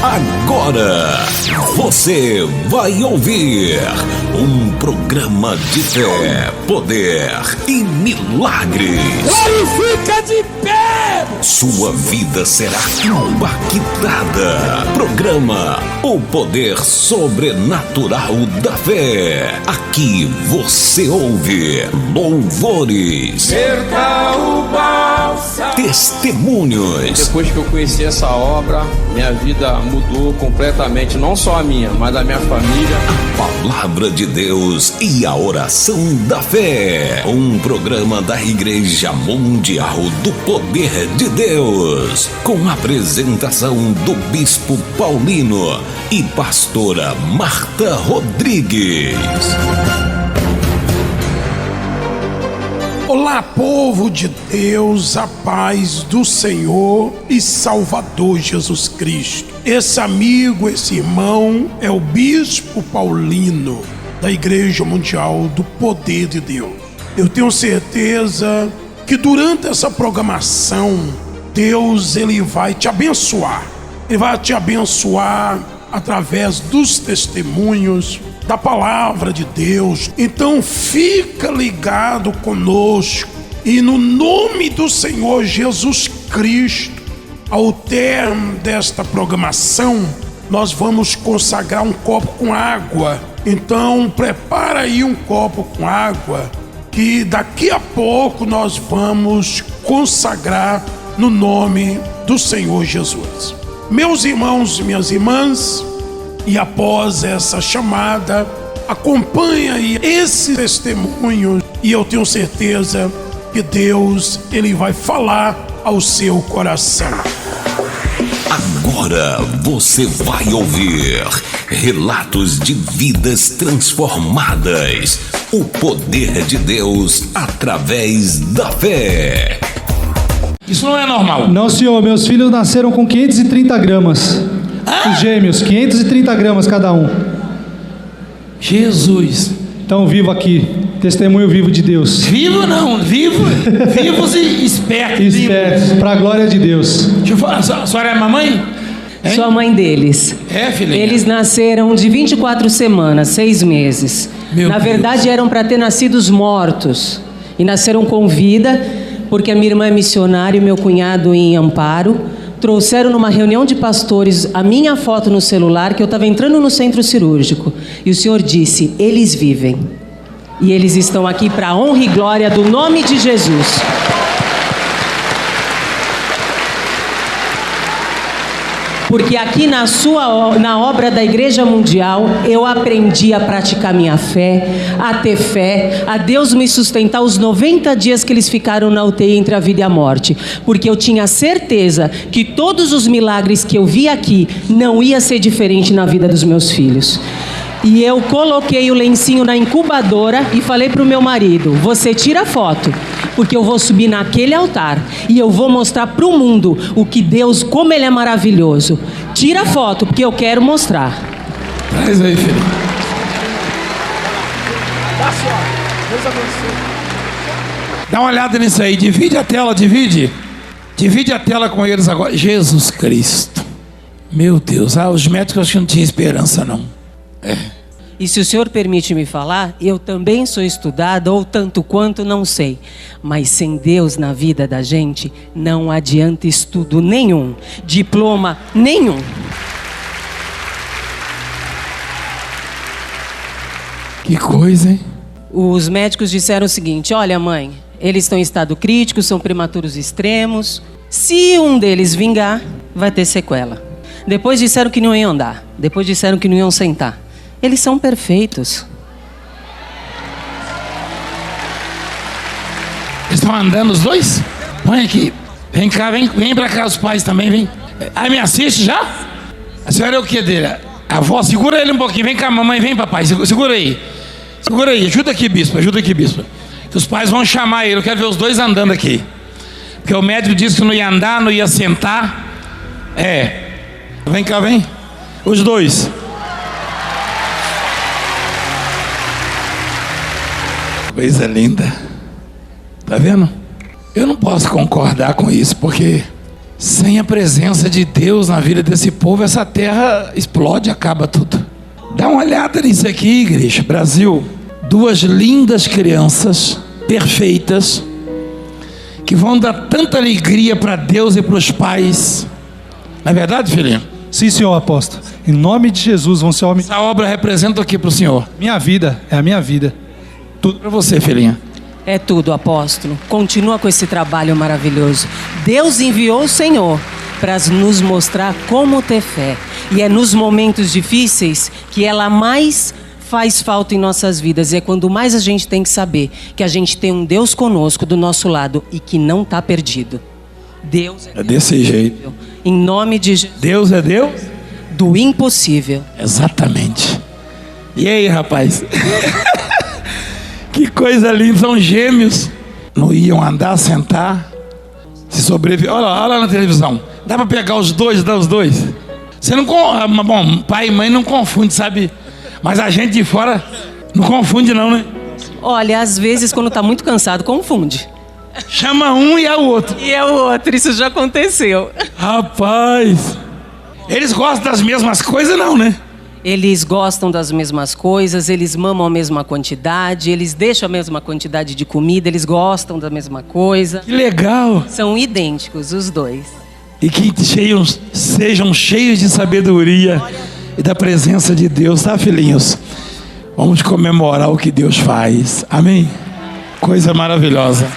Agora você vai ouvir um programa de fé, poder e milagres. Glorifica de pé! Sua vida será impactada. Programa O Poder Sobrenatural da Fé. Aqui você ouve louvores, testemunhos. Depois que eu conheci essa obra, minha vida mudou completamente, não só a minha, mas a minha família. A Palavra de Deus e a Oração da Fé. Um programa da Igreja Mundial do Poder de Deus. Com a apresentação do Bispo Paulino e pastora Marta Rodrigues. Olá, povo de Deus, a paz do Senhor e Salvador Jesus Cristo. Esse amigo, esse irmão é o Bispo Paulino da Igreja Mundial do Poder de Deus. Eu tenho certeza que durante essa programação, Deus ele vai te abençoar. Ele vai te abençoar através dos testemunhos da palavra de Deus. Então fica ligado conosco e no nome do Senhor Jesus Cristo, ao termo desta programação, nós vamos consagrar um copo com água. Então prepara aí um copo com água, que daqui a pouco nós vamos consagrar no nome do Senhor Jesus. Meus irmãos e minhas irmãs, e após essa chamada, acompanha aí esse testemunho e eu tenho certeza que Deus ele vai falar ao seu coração. Agora você vai ouvir relatos de vidas transformadas. O poder de Deus através da fé. Isso não é normal. Não, senhor, meus filhos nasceram com 530 gramas. Os gêmeos, 530 gramas cada um. Jesus. Então, vivo aqui, testemunho vivo de Deus. Vivo não, vivos e espertos. Espertos, para a glória de Deus. Deixa eu falar, a senhora é mamãe? Hein? Sou a mãe deles. É, filhinha? Eles nasceram de 24 semanas, 6 meses. Na verdade, eram para ter nascidos mortos. E nasceram com vida, porque a minha irmã é missionária e meu cunhado em Amparo. Trouxeram numa reunião de pastores a minha foto no celular, que eu estava entrando no centro cirúrgico. E o Senhor disse, eles vivem. E eles estão aqui para a honra e glória do nome de Jesus. Porque aqui na obra da Igreja Mundial, eu aprendi a praticar minha fé, a ter fé, a Deus me sustentar os 90 dias que eles ficaram na UTI entre a vida e a morte. Porque eu tinha certeza que todos os milagres que eu vi aqui não ia ser diferente na vida dos meus filhos. E eu coloquei o lencinho na incubadora e falei para o meu marido, você tira foto, porque eu vou subir naquele altar e eu vou mostrar para o mundo o que Deus, como Ele é maravilhoso. Tira foto, porque eu quero mostrar. Traz aí, filho. Dá uma olhada nisso aí, divide a tela, divide a tela com eles agora. Jesus Cristo, meu Deus, os médicos acho que não tinham esperança não. E se o Senhor permite me falar, eu também sou estudada, ou tanto quanto, não sei. Mas sem Deus na vida da gente, não adianta estudo nenhum, diploma nenhum. Que coisa, hein? Os médicos disseram o seguinte, olha mãe, eles estão em estado crítico, são prematuros extremos. Se um deles vingar, vai ter sequela. Depois disseram que não iam andar, depois disseram que não iam sentar. Eles são perfeitos. Eles estão andando os dois? Põe aqui. Vem cá, vem pra cá os pais também, vem. Aí me assiste já? A senhora é o que dele? A avó, segura ele um pouquinho. Vem cá, mamãe, vem papai, segura aí. Segura aí, ajuda aqui, bispo. Que os pais vão chamar ele, eu quero ver os dois andando aqui. Porque o médico disse que não ia andar, não ia sentar. Vem cá, vem. Os dois. Coisa linda. Tá vendo? Eu não posso concordar com isso, porque Sem a presença de Deus na vida desse povo, essa terra explode, acaba tudo. Dá uma olhada nisso aqui, igreja. Brasil, 2 lindas crianças, perfeitas, que vão dar tanta alegria para Deus e para os pais. Não é verdade, filhinho? Sim, senhor apóstolo. Em nome de Jesus vão ser homens. Essa obra representa o que para o senhor? Minha vida, é a minha vida. Tudo para você, filhinha. É tudo, apóstolo. Continua com esse trabalho maravilhoso. Deus enviou o Senhor para nos mostrar como ter fé. E é nos momentos difíceis que ela mais faz falta em nossas vidas. E é quando mais a gente tem que saber que a gente tem um Deus conosco do nosso lado e que não está perdido. Deus é desse jeito. Em nome de Jesus. Deus é Deus do impossível. Exatamente. E aí, rapaz? Que coisa linda, são gêmeos. Não iam andar, sentar, se sobreviver. Olha lá na televisão. Dá para pegar os dois, dar os dois? Você não... Bom, pai e mãe não confunde, sabe? Mas a gente de fora não confunde não, né? Olha, às vezes quando tá muito cansado, confunde. Chama um e é o outro. E é o outro, isso já aconteceu. Rapaz, eles gostam das mesmas coisas não, né? Eles gostam das mesmas coisas, eles mamam a mesma quantidade, eles deixam a mesma quantidade de comida, eles gostam da mesma coisa. Que legal! São idênticos, os dois. E que sejam cheios de sabedoria e da presença de Deus, tá, filhinhos? Vamos comemorar o que Deus faz, amém? Coisa maravilhosa.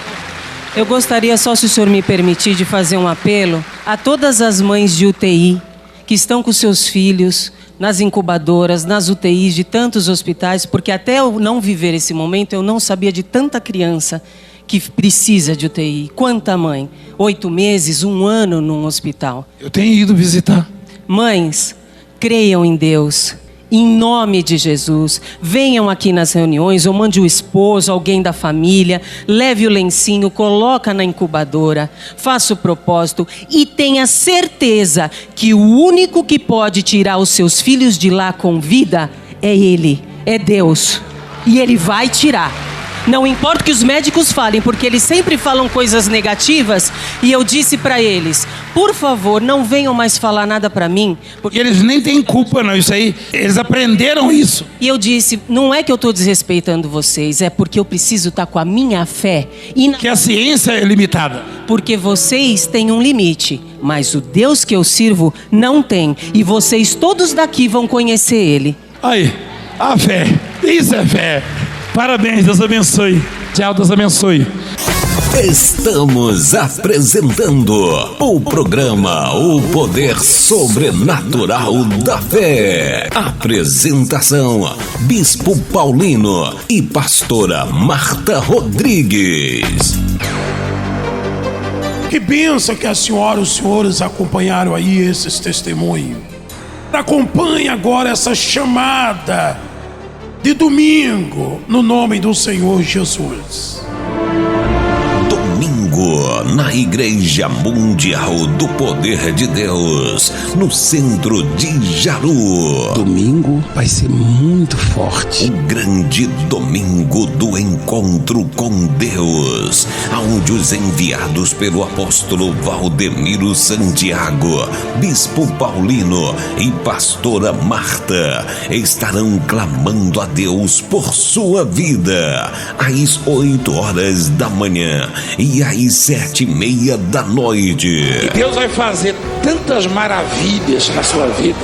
Eu gostaria só, se o senhor me permitir, de fazer um apelo a todas as mães de UTI que estão com seus filhos nas incubadoras, nas UTIs de tantos hospitais, porque até eu não viver esse momento, eu não sabia de tanta criança que precisa de UTI. Quanta mãe? 8 meses, 1 ano num hospital. Eu tenho ido visitar. Mães, creiam em Deus. Em nome de Jesus, venham aqui nas reuniões ou mande o esposo, alguém da família, leve o lencinho, coloca na incubadora, faça o propósito e tenha certeza que o único que pode tirar os seus filhos de lá com vida é Ele, é Deus. E Ele vai tirar. Não importa o que os médicos falem, porque eles sempre falam coisas negativas. E eu disse para eles, por favor, não venham mais falar nada para mim. Porque eles nem têm culpa não, isso aí, eles aprenderam isso. E eu disse, não é que eu estou desrespeitando vocês, é porque eu preciso estar com a minha fé. Que a ciência é limitada. Porque vocês têm um limite, mas o Deus que eu sirvo não tem. E vocês todos daqui vão conhecer Ele. Aí, a fé, isso é fé. Parabéns, Deus abençoe. Tchau, Deus abençoe. Estamos apresentando o programa O Poder Sobrenatural da Fé. Apresentação: Bispo Paulino e Pastora Marta Rodrigues. Que bênção que a senhora e os senhores acompanharam aí esses testemunhos. Acompanhe agora essa chamada de domingo, no nome do Senhor Jesus. Domingo, na Igreja Mundial do Poder de Deus, no centro de Jaru. Domingo vai ser muito forte. O grande domingo do encontro com Deus, onde os enviados pelo apóstolo Valdemiro Santiago, Bispo Paulino e Pastora Marta estarão clamando a Deus por sua vida, às 8 horas da manhã e às 7:30 da noite. E Deus vai fazer tantas maravilhas na sua vida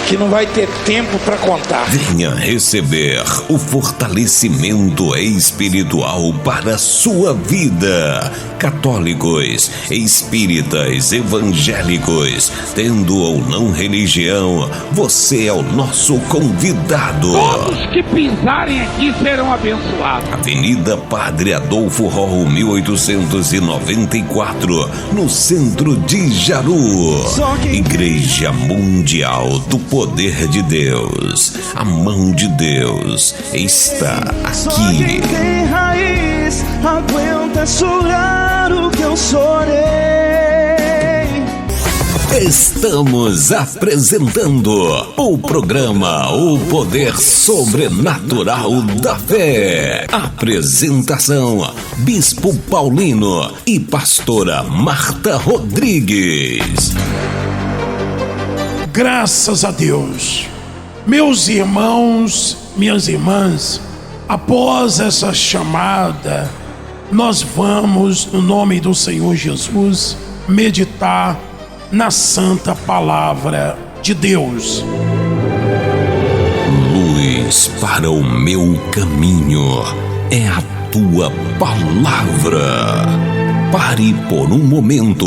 que não vai ter tempo para contar. Venha receber o fortalecimento espiritual para a sua vida. Católicos, espíritas, evangélicos, tendo ou não religião, você é o nosso convidado. Todos que pisarem aqui serão abençoados. Avenida Padre Adolfo Rol, 1894, no centro de Jaru. Igreja Mundial do Poder de Deus. A mão de Deus está aqui. Quem tem raiz aguenta chorar o que eu chorei. Estamos apresentando o programa O Poder Sobrenatural da Fé. Apresentação: Bispo Paulino e pastora Marta Rodrigues. Graças a Deus. Meus irmãos, minhas irmãs, após essa chamada, nós vamos, no nome do Senhor Jesus, meditar na santa palavra de Deus. Luz para o meu caminho é a tua palavra. Pare por um momento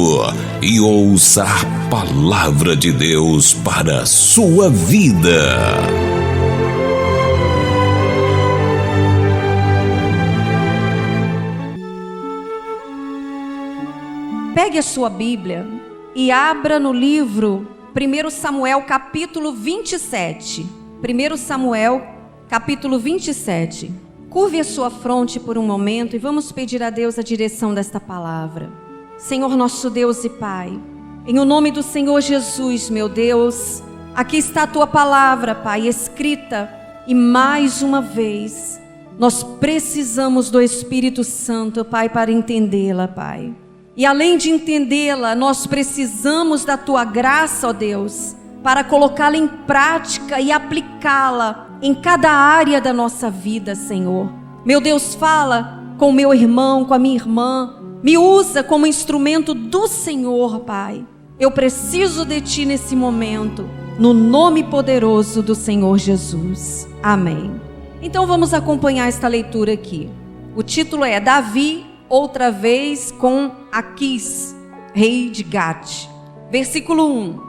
e ouça a palavra de Deus para a sua vida. Pegue a sua Bíblia e abra no livro 1 Samuel capítulo 27. 1 Samuel capítulo 27. Curve a sua fronte por um momento e vamos pedir a Deus a direção desta palavra. Senhor nosso Deus e Pai, em o nome do Senhor Jesus, meu Deus, aqui está a tua palavra, Pai, escrita, e mais uma vez nós precisamos do Espírito Santo, Pai, para entendê-la, Pai. E além de entendê-la, nós precisamos da tua graça, ó Deus, para colocá-la em prática e aplicá-la em cada área da nossa vida, Senhor. Meu Deus, fala com o meu irmão, com a minha irmã, me usa como instrumento do Senhor, Pai. Eu preciso de Ti nesse momento, no nome poderoso do Senhor Jesus. Amém. Então vamos acompanhar esta leitura aqui. O título é Davi, outra vez com Aquis, rei de Gate. Versículo 1.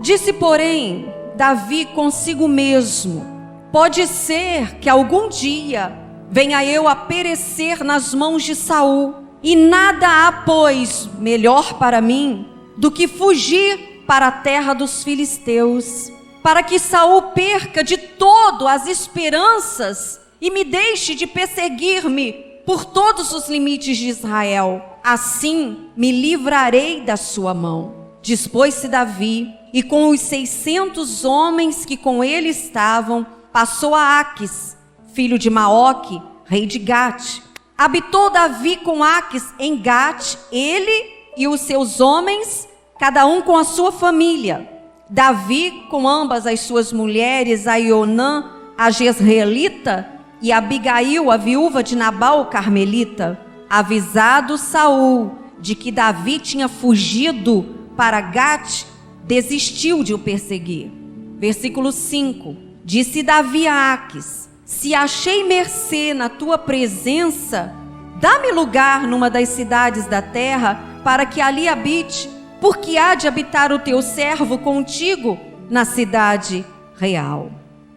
Disse, porém, Davi consigo mesmo: pode ser que algum dia venha eu a perecer nas mãos de Saul, e nada há, pois, melhor para mim do que fugir para a terra dos filisteus, para que Saul perca de todo as esperanças e me deixe de perseguir-me por todos os limites de Israel. Assim me livrarei da sua mão. Dispôs-se Davi, e com os 600 homens que com ele estavam, passou a Aquis, filho de Maoque, rei de Gate. Habitou Davi com Aquis em Gate, ele e os seus homens, cada um com a sua família. Davi com ambas as suas mulheres, Aionã, a Jezreelita, e Abigail, a viúva de Nabal, o carmelita. Avisado Saul de que Davi tinha fugido para Gate, desistiu de o perseguir. Versículo 5. Disse Davi a Aquis: se achei mercê na tua presença, dá-me lugar numa das cidades da terra, para que ali habite, porque há de habitar o teu servo contigo na cidade real.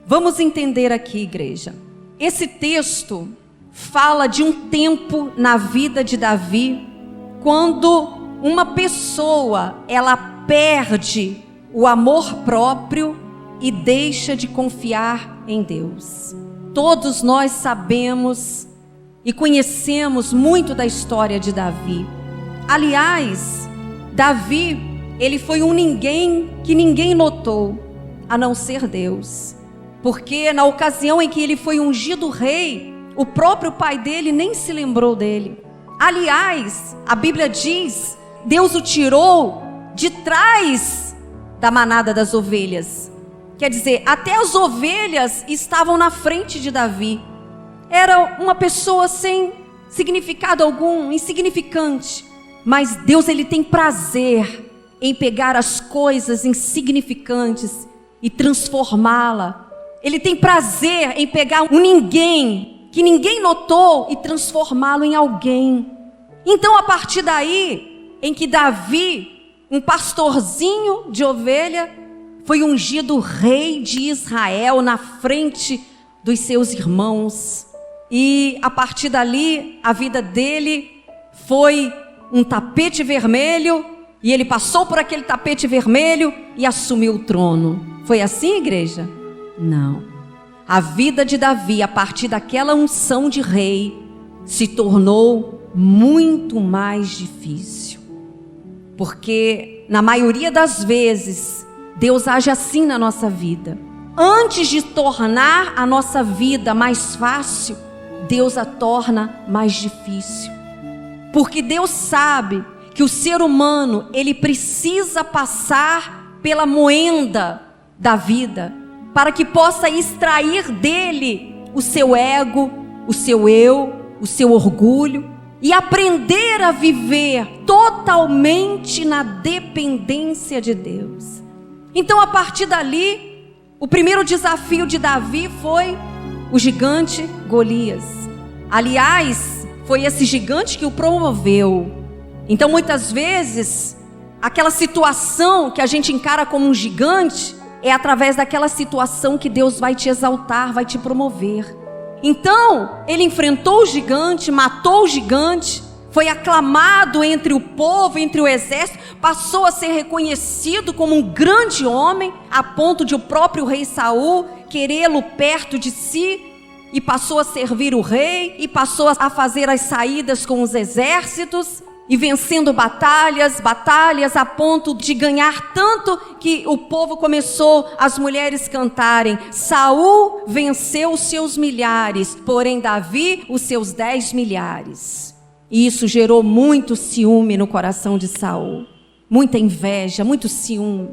Vamos entender aqui, igreja. Esse texto fala de um tempo na vida de Davi, quando uma pessoa, ela perde o amor próprio e deixa de confiar em Deus. Todos nós sabemos e conhecemos muito da história de Davi. Aliás, Davi, ele foi um ninguém que ninguém notou, a não ser Deus. Porque na ocasião em que ele foi ungido rei, o próprio pai dele nem se lembrou dele. Aliás, a Bíblia diz, Deus o tirou de trás da manada das ovelhas. Quer dizer, até as ovelhas estavam na frente de Davi. Era uma pessoa sem significado algum, insignificante. Mas Deus, ele tem prazer em pegar as coisas insignificantes e transformá-la. Ele tem prazer em pegar um ninguém que ninguém notou e transformá-lo em alguém. Então, a partir daí, em que Davi, um pastorzinho de ovelha, foi ungido rei de Israel na frente dos seus irmãos. E a partir dali, a vida dele foi um tapete vermelho, e ele passou por aquele tapete vermelho e assumiu o trono. Foi assim, igreja? Não. A vida de Davi, a partir daquela unção de rei, se tornou muito mais difícil. porque na maioria das vezes Deus age assim na nossa vida. Antes de tornar a nossa vida mais fácil, Deus a torna mais difícil. Porque Deus sabe que o ser humano, ele precisa passar pela moenda da vida, para que possa extrair dele o seu ego, o seu eu, o seu orgulho, e aprender a viver totalmente na dependência de Deus. Então, a partir dali, o primeiro desafio de Davi foi o gigante Golias. Aliás, foi esse gigante que o promoveu. Então, muitas vezes, aquela situação que a gente encara como um gigante, é através daquela situação que Deus vai te exaltar, vai te promover. Então, ele enfrentou o gigante, matou o gigante, foi aclamado entre o povo, entre o exército, passou a ser reconhecido como um grande homem, a ponto de o próprio rei Saul querê-lo perto de si, e passou a servir o rei, e passou a fazer as saídas com os exércitos, e vencendo batalhas a ponto de ganhar tanto que o povo começou, as mulheres cantarem: Saul venceu os seus milhares, porém Davi os seus 10 milhares. E isso gerou muito ciúme no coração de Saul, muita inveja, muito ciúme.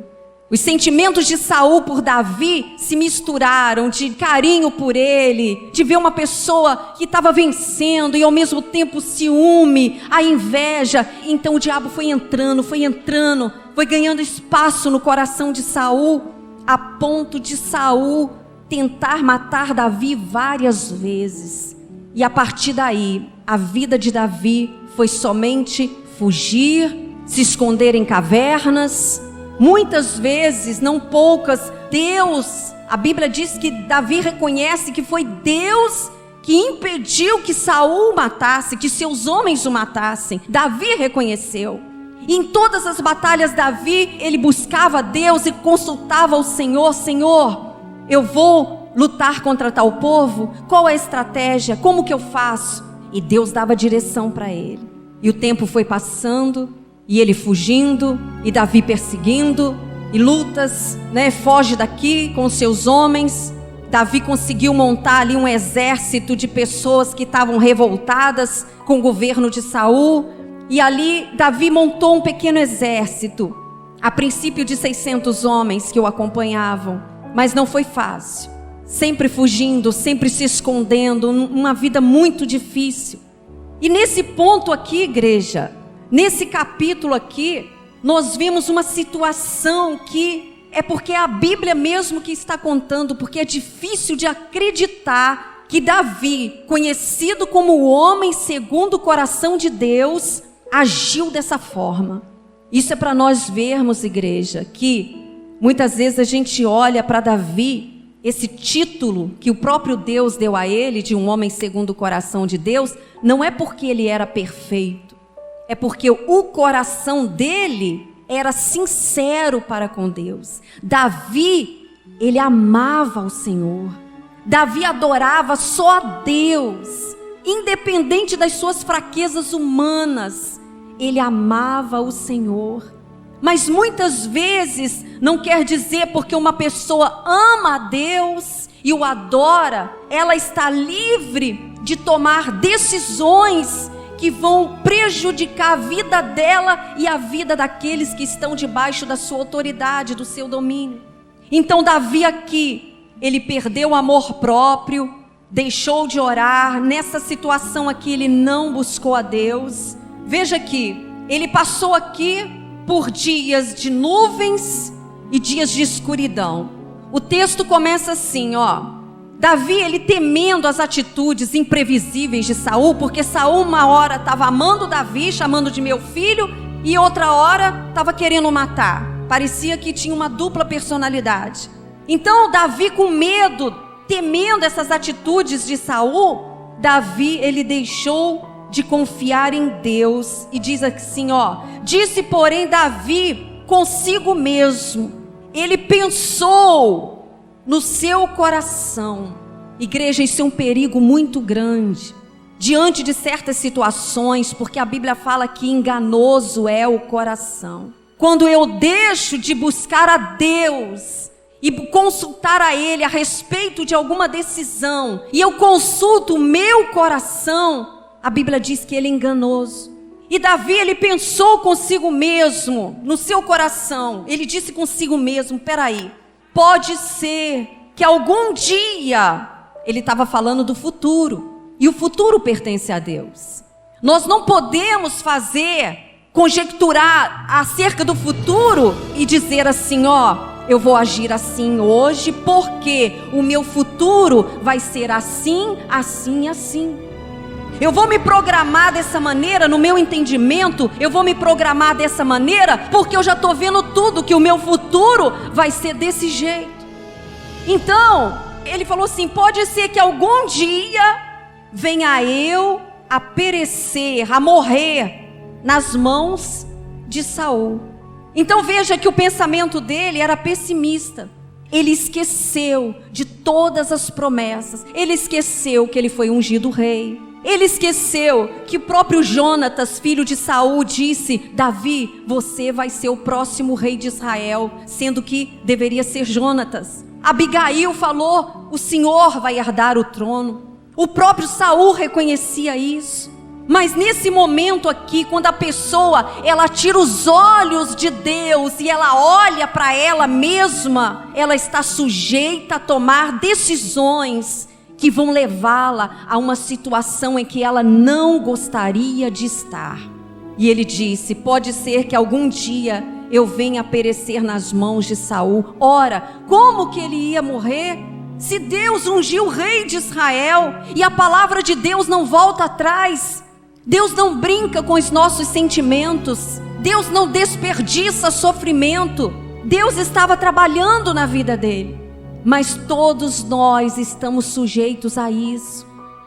Os sentimentos de Saul por Davi se misturaram, de carinho por ele, de ver uma pessoa que estava vencendo e ao mesmo tempo ciúme, a inveja. Então o diabo foi entrando, foi ganhando espaço no coração de Saul, a ponto de Saul tentar matar Davi várias vezes. E a partir daí, a vida de Davi foi somente fugir, se esconder em cavernas. Muitas vezes, não poucas, Deus, a Bíblia diz que Davi reconhece que foi Deus que impediu que Saul o matasse, que seus homens o matassem. Davi reconheceu. E em todas as batalhas, Davi, ele buscava Deus e consultava o Senhor: Senhor, eu vou lutar contra tal povo? Qual é a estratégia? Como que eu faço? E Deus dava direção para ele. E o tempo foi passando, e ele fugindo, e Davi perseguindo, e lutas, foge daqui com seus homens. Davi conseguiu montar ali um exército de pessoas que estavam revoltadas com o governo de Saul, e ali Davi montou um pequeno exército, a princípio de 600 homens que o acompanhavam, mas não foi fácil, sempre fugindo, sempre se escondendo, uma vida muito difícil. E nesse ponto aqui, igreja, nesse capítulo aqui, nós vemos uma situação que é porque é a Bíblia mesmo que está contando, porque é difícil de acreditar que Davi, conhecido como o homem segundo o coração de Deus, agiu dessa forma. Isso é para nós vermos, igreja, que muitas vezes a gente olha para Davi, esse título que o próprio Deus deu a ele, de um homem segundo o coração de Deus, não é porque ele era perfeito, é porque o coração dele era sincero para com Deus. Davi, ele amava o Senhor. Davi adorava só a Deus, independente das suas fraquezas humanas. Ele amava o Senhor. Mas muitas vezes não quer dizer porque uma pessoa ama a Deus e o adora, ela está livre de tomar decisões que vão prejudicar a vida dela e a vida daqueles que estão debaixo da sua autoridade, do seu domínio. Então Davi aqui, ele perdeu o amor próprio, deixou de orar. Nessa situação aqui ele não buscou a Deus. Veja aqui, ele passou aqui por dias de nuvens e dias de escuridão. O texto começa assim, Davi, ele temendo as atitudes imprevisíveis de Saul, porque Saul uma hora estava amando Davi, chamando de meu filho, e outra hora estava querendo matar. Parecia que tinha uma dupla personalidade. Então Davi, com medo, temendo essas atitudes de Saul, Davi, ele deixou de confiar em Deus, e diz assim, disse porém Davi consigo mesmo, ele pensou no seu coração. Igreja, isso é um perigo muito grande. diante de certas situações, porque a Bíblia fala que enganoso é o coração. Quando eu deixo de buscar a Deus e consultar a Ele a respeito de alguma decisão, e eu consulto o meu coração, a Bíblia diz que ele é enganoso. E Davi, ele pensou consigo mesmo, no seu coração, ele disse consigo mesmo, peraí, pode ser que algum dia, ele estava falando do futuro, e o futuro pertence a Deus. Nós não podemos conjecturar acerca do futuro e dizer assim, eu vou agir assim hoje, porque o meu futuro vai ser assim, assim, assim. Eu vou me programar dessa maneira, no meu entendimento, eu vou me programar dessa maneira, porque eu já estou vendo tudo, que o meu futuro vai ser desse jeito. Então, ele falou assim, pode ser que algum dia venha eu a perecer, a morrer nas mãos de Saul. Então veja que o pensamento dele era pessimista. Ele esqueceu de todas as promessas. Ele esqueceu que ele foi ungido rei. Ele esqueceu que o próprio Jonatas, filho de Saul, disse, Davi, você vai ser o próximo rei de Israel, sendo que deveria ser Jonatas. Abigail falou, o Senhor vai herdar o trono. O próprio Saul reconhecia isso. Mas nesse momento aqui, quando a pessoa, ela tira os olhos de Deus e ela olha para ela mesma, ela está sujeita a tomar decisões que vão levá-la a uma situação em que ela não gostaria de estar. E ele disse, pode ser que algum dia eu venha a perecer nas mãos de Saul. Ora, como que ele ia morrer? Se Deus ungiu o rei de Israel, e a palavra de Deus não volta atrás, Deus não brinca com os nossos sentimentos, Deus não desperdiça sofrimento, Deus estava trabalhando na vida dele. Mas todos nós estamos sujeitos a isso.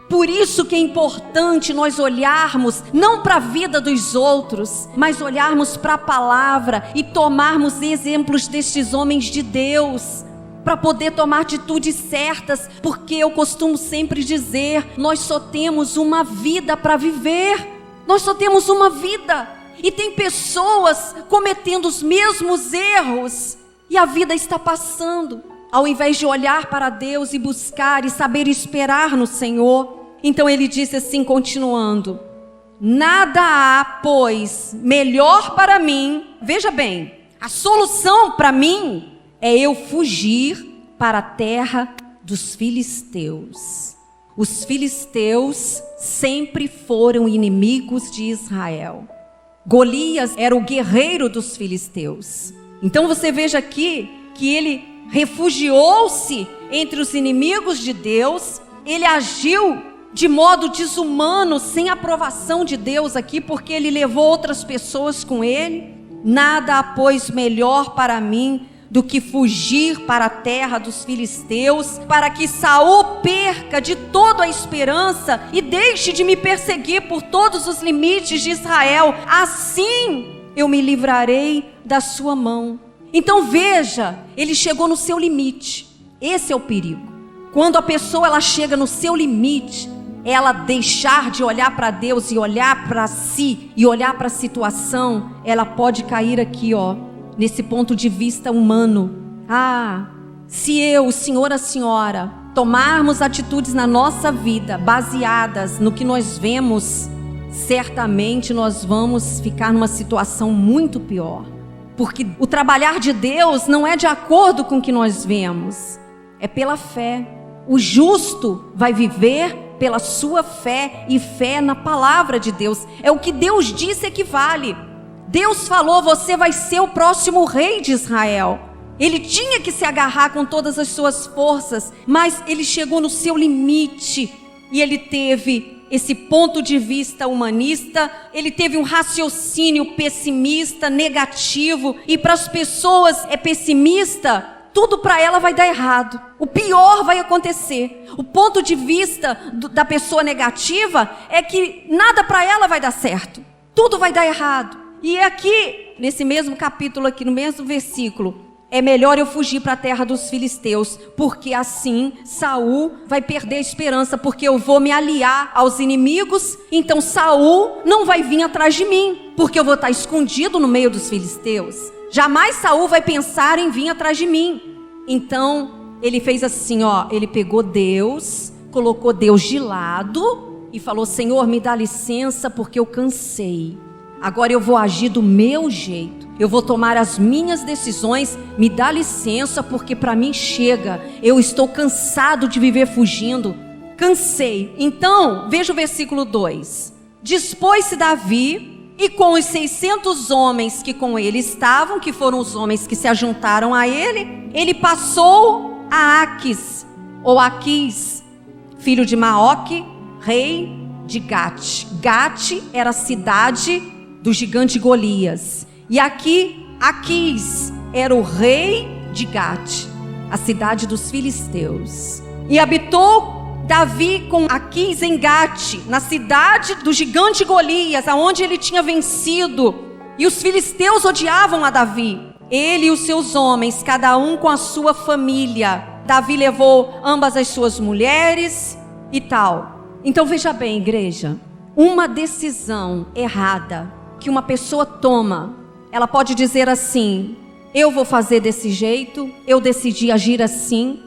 Por isso que é importante nós olharmos não para a vida dos outros, mas olharmos para a palavra e tomarmos exemplos destes homens de Deus, para poder tomar atitudes certas, porque eu costumo sempre dizer, nós só temos uma vida para viver, nós só temos uma vida, e tem pessoas cometendo os mesmos erros, e a vida está passando, ao invés de olhar para Deus e buscar e saber esperar no Senhor. Então ele disse assim, continuando, nada há, pois, melhor para mim, veja bem, a solução para mim é eu fugir para a terra dos filisteus. Os filisteus sempre foram inimigos de Israel. Golias era o guerreiro dos filisteus. Então você veja aqui que ele refugiou-se entre os inimigos de Deus, ele agiu de modo desumano, sem aprovação de Deus aqui, porque ele levou outras pessoas com ele. Nada há, pois, melhor para mim do que fugir para a terra dos filisteus, para que Saul perca de toda a esperança e deixe de me perseguir por todos os limites de Israel. Assim eu me livrarei da sua mão. Então veja, ele chegou no seu limite. Esse é o perigo. Quando a pessoa ela chega no seu limite, ela deixar de olhar para Deus e olhar para si e olhar para a situação, ela pode cair aqui, nesse ponto de vista humano. Se eu, o senhor, a senhora, tomarmos atitudes na nossa vida baseadas no que nós vemos, certamente nós vamos ficar numa situação muito pior. Porque o trabalhar de Deus não é de acordo com o que nós vemos, é pela fé. O justo vai viver pela sua fé, e fé na palavra de Deus. É o que Deus disse que vale. Deus falou, você vai ser o próximo rei de Israel. Ele tinha que se agarrar com todas as suas forças, mas ele chegou no seu limite, e ele teve esse ponto de vista humanista, ele teve um raciocínio pessimista, negativo, e para as pessoas pessimista, tudo para ela vai dar errado, o pior vai acontecer. O ponto de vista da pessoa negativa é que nada para ela vai dar certo, tudo vai dar errado. E aqui, nesse mesmo capítulo aqui, no mesmo versículo, é melhor eu fugir para a terra dos filisteus, porque assim Saul vai perder a esperança, porque eu vou me aliar aos inimigos, então Saul não vai vir atrás de mim, porque eu vou estar escondido no meio dos filisteus. Jamais Saul vai pensar em vir atrás de mim. Então ele fez assim, ó, ele pegou Deus, colocou Deus de lado e falou: Senhor, me dá licença porque eu cansei. Agora eu vou agir do meu jeito. Eu vou tomar as minhas decisões. Me dá licença porque para mim chega. Eu estou cansado de viver fugindo. Cansei. Então, veja o versículo 2. Dispôs-se Davi e com os 600 homens que com ele estavam, que foram os homens que se ajuntaram a ele, ele passou a Aquis, ou Aquis, filho de Maoque, rei de Gate. Gate era a cidade do gigante Golias. E aqui, Aquis era o rei de Gate, a cidade dos filisteus. E habitou Davi com Aquis em Gate, na cidade do gigante Golias, aonde ele tinha vencido. E os filisteus odiavam a Davi, ele e os seus homens, cada um com a sua família. Davi levou ambas as suas mulheres e tal. Então veja bem, igreja, uma decisão errada que uma pessoa toma, ela pode dizer assim: eu vou fazer desse jeito, eu decidi agir assim,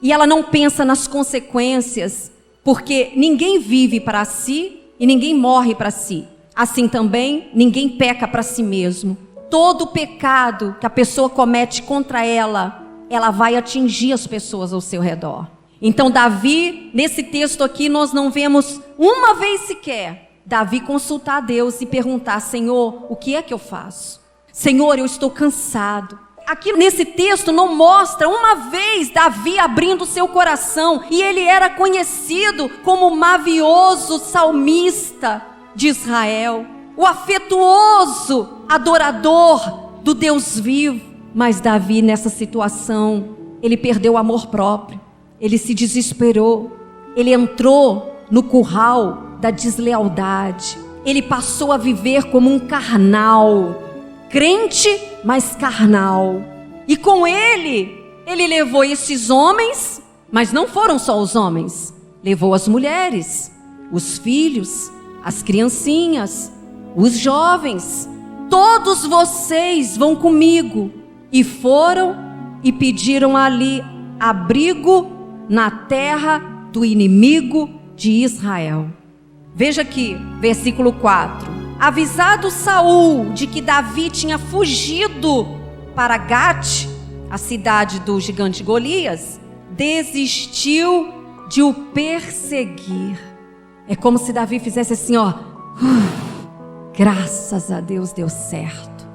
e ela não pensa nas consequências, porque ninguém vive para si e ninguém morre para si. Assim também, ninguém peca para si mesmo. Todo pecado que a pessoa comete contra ela, ela vai atingir as pessoas ao seu redor. Então Davi, nesse texto aqui, nós não vemos uma vez sequer Davi consultar a Deus e perguntar: Senhor, o que é que eu faço? Senhor, eu estou cansado. Aqui nesse texto não mostra uma vez Davi abrindo seu coração, e ele era conhecido como o mavioso salmista de Israel, o afetuoso adorador do Deus vivo. Mas Davi, nessa situação, ele perdeu o amor próprio, ele se desesperou, ele entrou no curral da deslealdade, ele passou a viver como um carnal, crente, mas carnal. E com ele levou esses homens, mas não foram só os homens, levou as mulheres, os filhos, as criancinhas, os jovens. Todos vocês vão comigo. E foram e pediram ali abrigo na terra do inimigo de Israel. Veja aqui, versículo 4. Avisado Saul de que Davi tinha fugido para Gate, a cidade do gigante Golias, desistiu de o perseguir. É como se Davi fizesse assim, ó. Graças a Deus deu certo.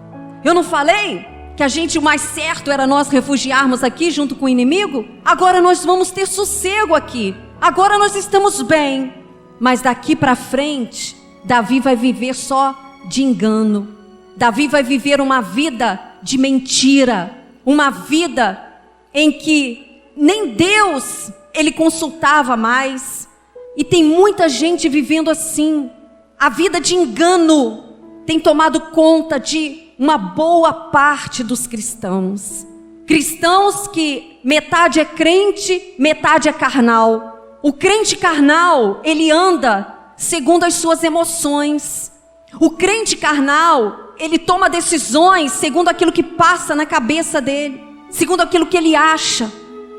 Eu não falei que o mais certo era nós refugiarmos aqui junto com o inimigo? Agora nós vamos ter sossego aqui. Agora nós estamos bem. Mas daqui para frente, Davi vai viver só de engano. Davi vai viver uma vida de mentira. Uma vida em que nem Deus ele consultava mais. E tem muita gente vivendo assim. A vida de engano tem tomado conta de uma boa parte dos cristãos. Cristãos que metade é crente, metade é carnal. O crente carnal, ele anda segundo as suas emoções. O crente carnal, ele toma decisões segundo aquilo que passa na cabeça dele, segundo aquilo que ele acha.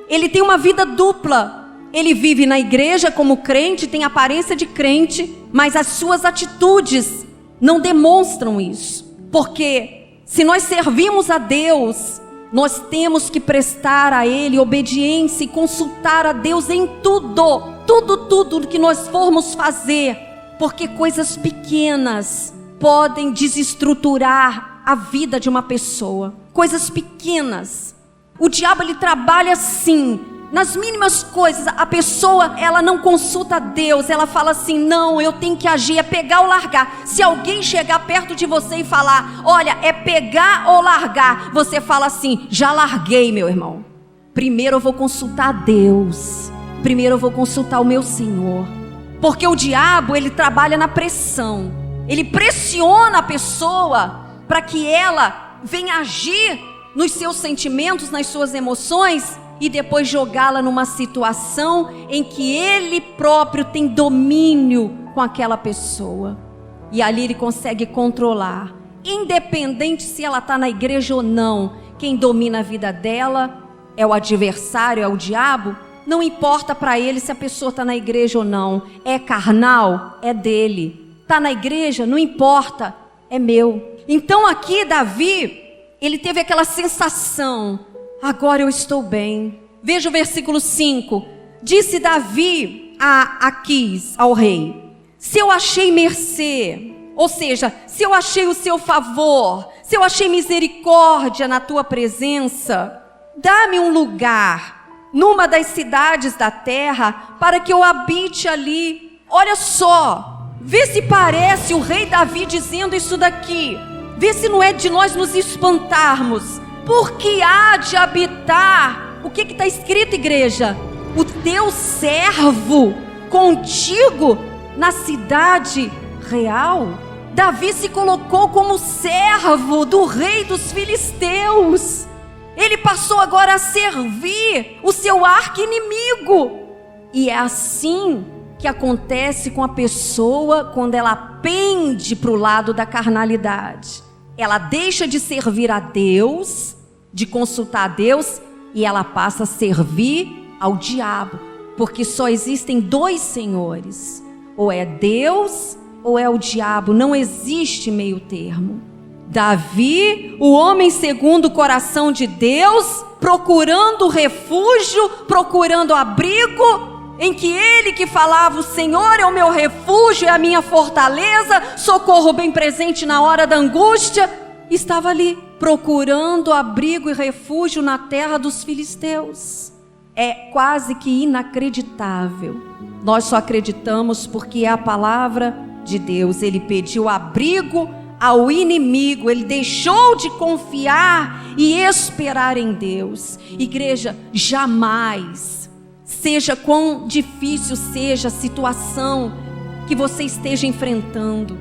Ele tem uma vida dupla. Ele vive na igreja como crente, tem aparência de crente, mas as suas atitudes não demonstram isso. Porque se nós servimos a Deus, nós temos que prestar a Ele obediência e consultar a Deus em tudo que nós formos fazer. Porque coisas pequenas podem desestruturar a vida de uma pessoa. Coisas pequenas. O diabo ele trabalha assim. Nas mínimas coisas, a pessoa, ela não consulta a Deus, ela fala assim, não, eu tenho que agir, é pegar ou largar. Se alguém chegar perto de você e falar, olha, é pegar ou largar, você fala assim, já larguei, meu irmão. Primeiro eu vou consultar a Deus, primeiro eu vou consultar o meu Senhor. Porque o diabo, ele trabalha na pressão, ele pressiona a pessoa para que ela venha agir nos seus sentimentos, nas suas emoções, e depois jogá-la numa situação em que ele próprio tem domínio com aquela pessoa. E ali ele consegue controlar. Independente se ela está na igreja ou não, quem domina a vida dela é o adversário, é o diabo. Não importa para ele se a pessoa está na igreja ou não. É carnal? É dele. Está na igreja? Não importa, é meu. Então aqui Davi, ele teve aquela sensação: agora eu estou bem. Veja o versículo 5. Disse Davi a Aquis, ao rei: se eu achei mercê, ou seja, se eu achei o seu favor, se eu achei misericórdia na tua presença, dá-me um lugar numa das cidades da terra para que eu habite ali. Olha só, vê se parece o rei Davi dizendo isso daqui. Vê se não é de nós nos espantarmos. Porque há de habitar, o que está escrito, igreja? O teu servo contigo na cidade real. Davi se colocou como servo do rei dos filisteus. Ele passou agora a servir o seu arqui-inimigo. E é assim que acontece com a pessoa quando ela pende para o lado da carnalidade. Ela deixa de servir a Deus, de consultar a Deus, e ela passa a servir ao diabo. Porque só existem dois senhores: ou é Deus ou é o diabo. Não existe meio termo. Davi, o homem segundo o coração de Deus, procurando refúgio, procurando abrigo, em que ele que falava: o Senhor é o meu refúgio, é a minha fortaleza, socorro bem presente na hora da angústia, estava ali procurando abrigo e refúgio na terra dos filisteus. É quase que inacreditável. Nós só acreditamos porque é a palavra de Deus. Ele pediu abrigo ao inimigo, ele deixou de confiar e esperar em Deus. Igreja, jamais, seja quão difícil seja a situação que você esteja enfrentando,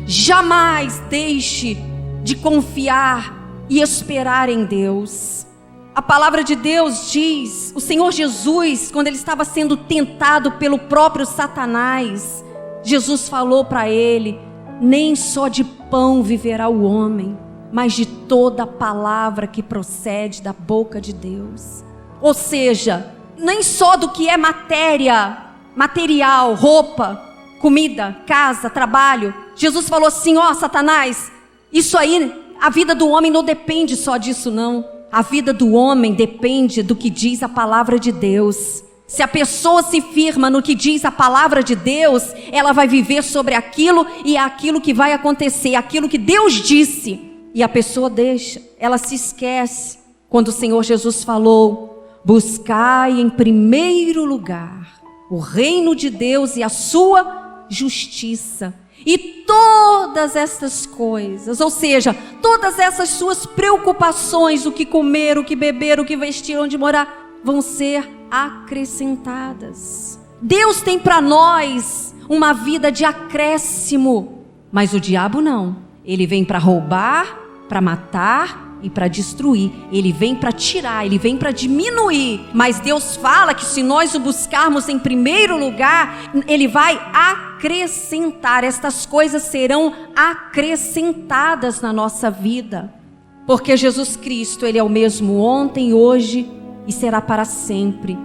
jamais deixe de confiar e esperar em Deus. A palavra de Deus diz, o Senhor Jesus, quando ele estava sendo tentado pelo próprio Satanás, Jesus falou para ele: nem só de pão viverá o homem, mas de toda a palavra que procede da boca de Deus. Ou seja, nem só do que é material, roupa, comida, casa, trabalho. Jesus falou assim: ó, Satanás, isso aí, a vida do homem não depende só disso não. A vida do homem depende do que diz a palavra de Deus. Se a pessoa se firma no que diz a palavra de Deus, ela vai viver sobre aquilo, e é aquilo que vai acontecer, aquilo que Deus disse. E a pessoa deixa, ela se esquece. Quando o Senhor Jesus falou: buscai em primeiro lugar o reino de Deus e a sua justiça, e todas essas coisas, ou seja, todas essas suas preocupações, o que comer, o que beber, o que vestir, onde morar, vão ser acrescentadas. Deus tem para nós uma vida de acréscimo, mas o diabo não. Ele vem para roubar, para matar e para destruir. Ele vem para tirar, ele vem para diminuir. Mas Deus fala que se nós o buscarmos em primeiro lugar, ele vai acrescentar. Estas coisas serão acrescentadas na nossa vida, porque Jesus Cristo, ele é o mesmo ontem, hoje e será para sempre,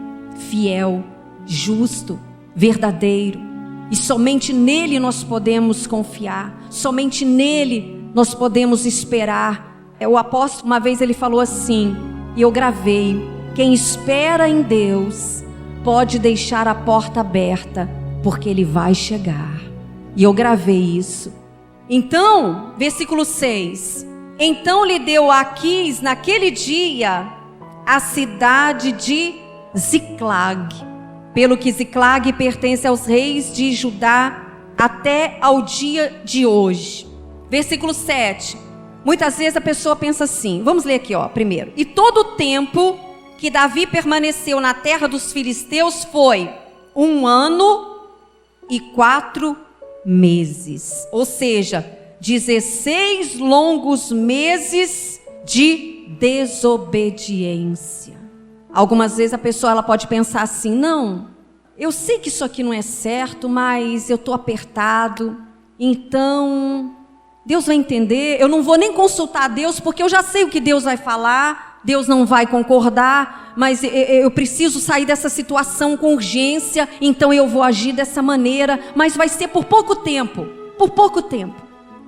fiel, justo, verdadeiro. E somente nele nós podemos confiar, somente nele nós podemos esperar. O apóstolo, uma vez ele falou assim, e eu gravei: quem espera em Deus pode deixar a porta aberta, porque ele vai chegar. E eu gravei isso. Então, versículo 6: então lhe deu a Aquis naquele dia a cidade de Ziclag, pelo que Ziclag pertence aos reis de Judá até ao dia de hoje. Versículo 7. Muitas vezes a pessoa pensa assim, vamos ler aqui, ó, primeiro. E todo o tempo que Davi permaneceu na terra dos filisteus foi 1 ano e 4 meses. Ou seja, 16 longos meses de desobediência. Algumas vezes a pessoa ela pode pensar assim: não, eu sei que isso aqui não é certo, mas eu estou apertado, então Deus vai entender, eu não vou nem consultar a Deus, porque eu já sei o que Deus vai falar, Deus não vai concordar, mas eu preciso sair dessa situação com urgência, então eu vou agir dessa maneira, mas vai ser por pouco tempo.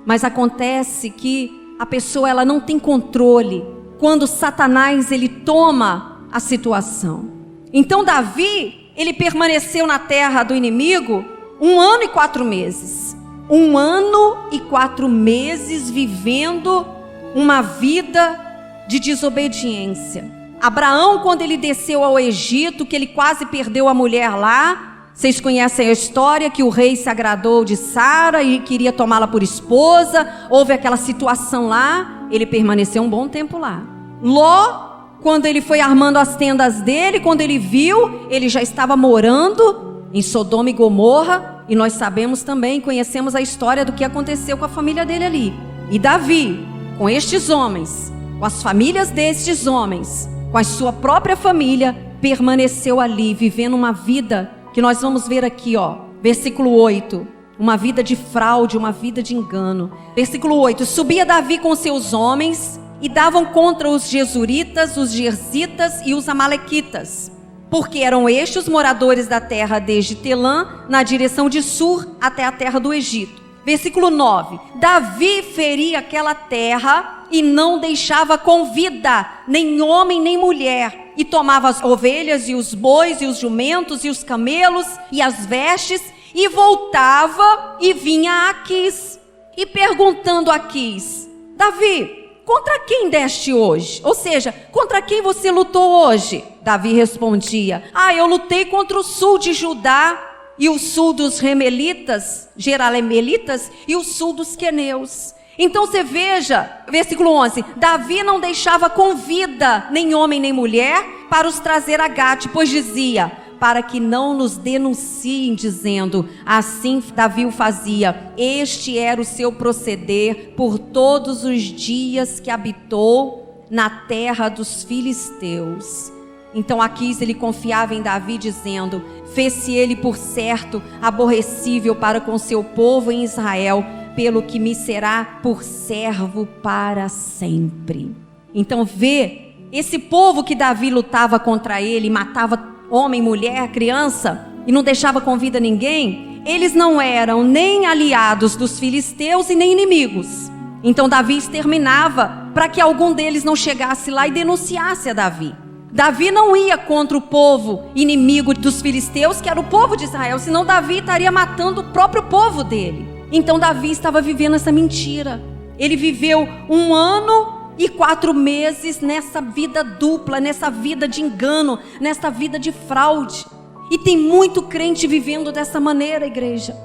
Mas acontece que a pessoa ela não tem controle quando Satanás ele toma a situação. Então Davi, ele permaneceu na terra do inimigo 1 ano e 4 meses. 1 ano e 4 meses vivendo uma vida de desobediência. Abraão, quando ele desceu ao Egito, que ele quase perdeu a mulher lá, vocês conhecem a história, que o rei se agradou de Sara e queria tomá-la por esposa, houve aquela situação lá, ele permaneceu um bom tempo lá. Ló, quando ele foi armando as tendas dele, quando ele viu, ele já estava morando em Sodoma e Gomorra, e nós sabemos também, conhecemos a história do que aconteceu com a família dele ali. E Davi, com estes homens, com as famílias destes homens, com a sua própria família, permaneceu ali, vivendo uma vida que nós vamos ver aqui, versículo 8, uma vida de fraude, uma vida de engano. Versículo 8, subia Davi com seus homens e davam contra os Gesuritas, os Gerzitas e os Amalequitas, porque eram estes os moradores da terra desde Telã, na direção de Sur, até a terra do Egito. Versículo 9, Davi feria aquela terra e não deixava com vida nem homem nem mulher, e tomava as ovelhas e os bois e os jumentos e os camelos e as vestes, e voltava e vinha a Aquis, e perguntando a Aquis: Davi, contra quem deste hoje? Ou seja, contra quem você lutou hoje? Davi respondia: eu lutei contra o sul de Judá, e o sul dos Remelitas, Jeralemelitas, e o sul dos Queneus. Então você veja, versículo 11, Davi não deixava com vida nem homem nem mulher para os trazer a Gate, pois dizia: para que não nos denunciem, dizendo, assim Davi o fazia. Este era o seu proceder por todos os dias que habitou na terra dos filisteus. Então Aquis ele confiava em Davi, dizendo: fez-se ele por certo aborrecível para com seu povo em Israel, pelo que me será por servo para sempre. Então vê, esse povo que Davi lutava contra ele, matava homem, mulher, criança, e não deixava com vida ninguém, eles não eram nem aliados dos filisteus e nem inimigos. Então Davi exterminava para que algum deles não chegasse lá e denunciasse a Davi. Davi não ia contra o povo inimigo dos filisteus, que era o povo de Israel, senão Davi estaria matando o próprio povo dele. Então Davi estava vivendo essa mentira. Ele viveu 1 ano e 4 meses nessa vida dupla, nessa vida de engano, nessa vida de fraude. E tem muito crente vivendo dessa maneira, igreja.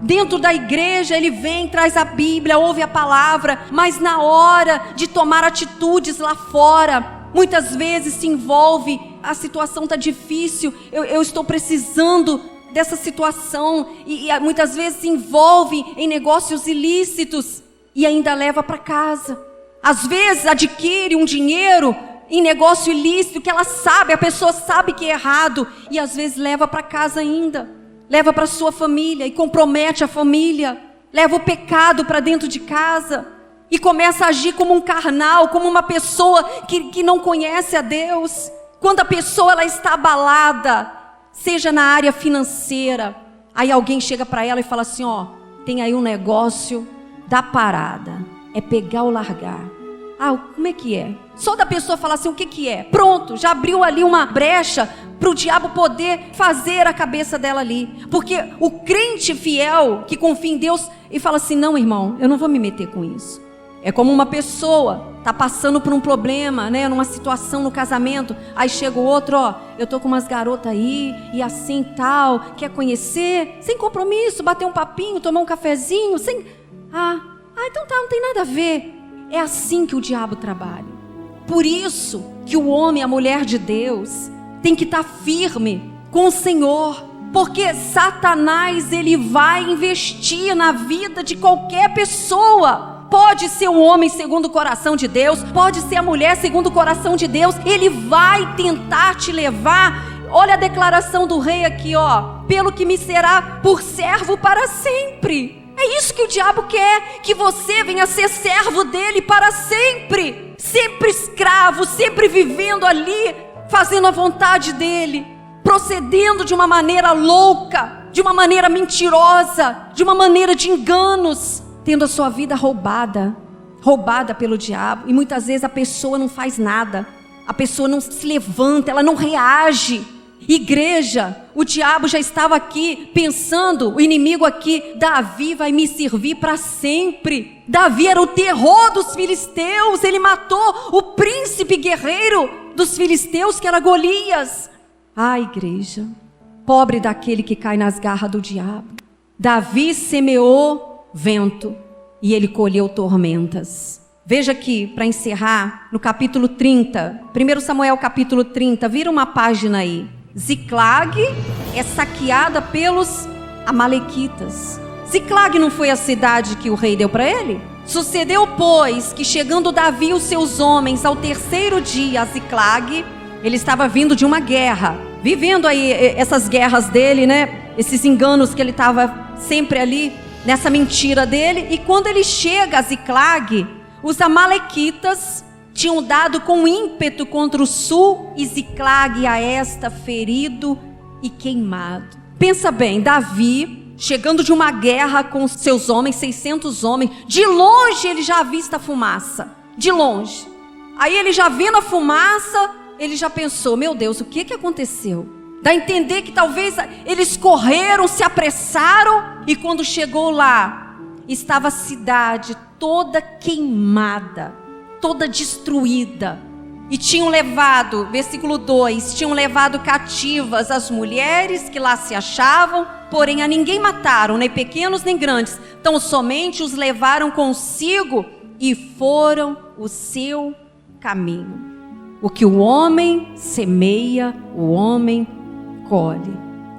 Dentro da igreja ele vem, traz a Bíblia, ouve a palavra, mas na hora de tomar atitudes lá fora, muitas vezes se envolve, a situação está difícil, eu estou precisando dessa situação, e muitas vezes se envolve em negócios ilícitos e ainda leva para casa. Às vezes adquire um dinheiro em negócio ilícito que ela sabe, a pessoa sabe que é errado, e às vezes leva para casa ainda, leva para sua família e compromete a família, leva o pecado para dentro de casa e começa a agir como um carnal, como uma pessoa que não conhece a Deus. Quando a pessoa ela está abalada, seja na área financeira, aí alguém chega para ela e fala assim: tem aí um negócio da parada, é pegar ou largar. Como é que é? Só da pessoa falar assim, o que é? Pronto, já abriu ali uma brecha para o diabo poder fazer a cabeça dela ali. Porque o crente fiel, que confia em Deus e fala assim: não, irmão, eu não vou me meter com isso. É como uma pessoa está passando por um problema, né, numa situação no casamento, aí chega o outro: eu tô com umas garotas aí, e assim tal, quer conhecer? Sem compromisso, bater um papinho, tomar um cafezinho, sem... então tá, não tem nada a ver. É assim que o diabo trabalha. Por isso que o homem, a mulher de Deus, tem que estar firme com o Senhor, porque Satanás ele vai investir na vida de qualquer pessoa pode ser o homem segundo o coração de Deus, pode ser a mulher segundo o coração de Deus. Ele vai tentar te levar. Olha a declaração do rei aqui, ó: pelo que me será por servo para sempre. É isso que o diabo quer, que você venha ser servo dele para sempre. Sempre escravo, sempre vivendo ali, fazendo a vontade dele, procedendo de uma maneira louca, de uma maneira mentirosa, de uma maneira de enganos, tendo a sua vida roubada pelo diabo. E muitas vezes a pessoa não faz nada, a pessoa não se levanta, ela não reage. Igreja, o diabo já estava aqui pensando, o inimigo aqui: Davi vai me servir para sempre. Davi era o terror dos filisteus, ele matou o príncipe guerreiro dos filisteus, que era Golias. Igreja, pobre daquele que cai nas garras do diabo. Davi semeou vento e ele colheu tormentas. Veja aqui, para encerrar, no capítulo 30, 1 Samuel capítulo 30, vira uma página aí. Ziclag é saqueada pelos amalequitas. Ziclag não foi a cidade que o rei deu para ele? Sucedeu, pois, que chegando Davi e os seus homens ao terceiro dia a Ziclag, ele estava vindo de uma guerra, vivendo aí essas guerras dele, né? Esses enganos que ele estava sempre ali, nessa mentira dele. E quando ele chega a Ziclag, os amalequitas tinham dado com ímpeto contra o sul, e Ziclag a esta ferido e queimado. Pensa bem, Davi chegando de uma guerra com seus homens, 600 homens, de longe ele já avista a fumaça, de longe. Aí ele já vendo a fumaça, ele já pensou: meu Deus, o que aconteceu? Dá a entender que talvez eles correram, se apressaram, e quando chegou lá, estava a cidade toda queimada, toda destruída. E tinham levado, versículo 2, tinham levado cativas as mulheres que lá se achavam, porém a ninguém mataram, nem pequenos nem grandes, tão somente os levaram consigo e foram o seu caminho. O que o homem semeia, o homem colhe.